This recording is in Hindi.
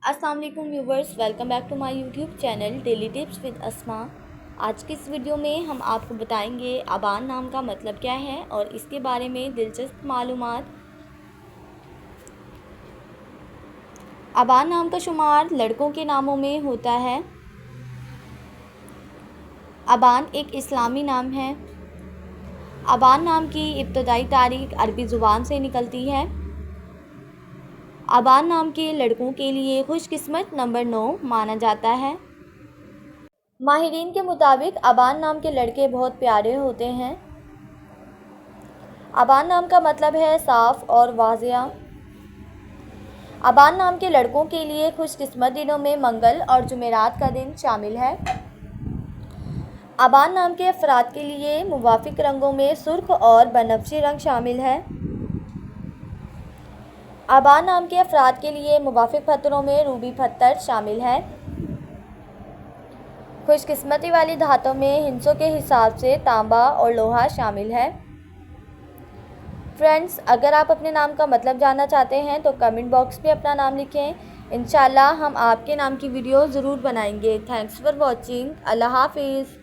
अस्सलाम वालेकुम viewers, welcome back to my YouTube channel daily tips with Asma. आज की इस वीडियो में हम आपको बताएंगे अबान नाम का मतलब क्या है और इसके बारे में दिलचस्प मालूमात। अबान नाम का शुमार लड़कों के नामों में होता है। अबान एक इस्लामी नाम है। अबान नाम की इब्तदाई तारीख अरबी ज़ुबान से निकलती है। अबान नाम के लड़कों के लिए खुशकिस्मत नंबर 9 माना जाता है। माहिरीन के मुताबिक अबान नाम के लड़के बहुत प्यारे होते हैं। अबान नाम का मतलब है साफ़ और वाज़िया। अबान नाम के लड़कों के लिए खुशकिस्मत दिनों में मंगल और जुमेरात का दिन शामिल है। अबान नाम के अफराद के लिए मुवाफिक रंगों में सुर्ख और बनफशी रंग शामिल है। अबान नाम के अफराद के लिए मुवाफिक पत्थरों में रूबी पत्थर शामिल है। खुशकिस्मती वाली धातों में हिंसों के हिसाब से तांबा और लोहा शामिल है। फ्रेंड्स, अगर आप अपने नाम का मतलब जानना चाहते हैं तो कमेंट बॉक्स में अपना नाम लिखें। इंशाल्लाह हम आपके नाम की वीडियो ज़रूर बनाएंगे। Thanks for watching. अल्लाह हाफिज़।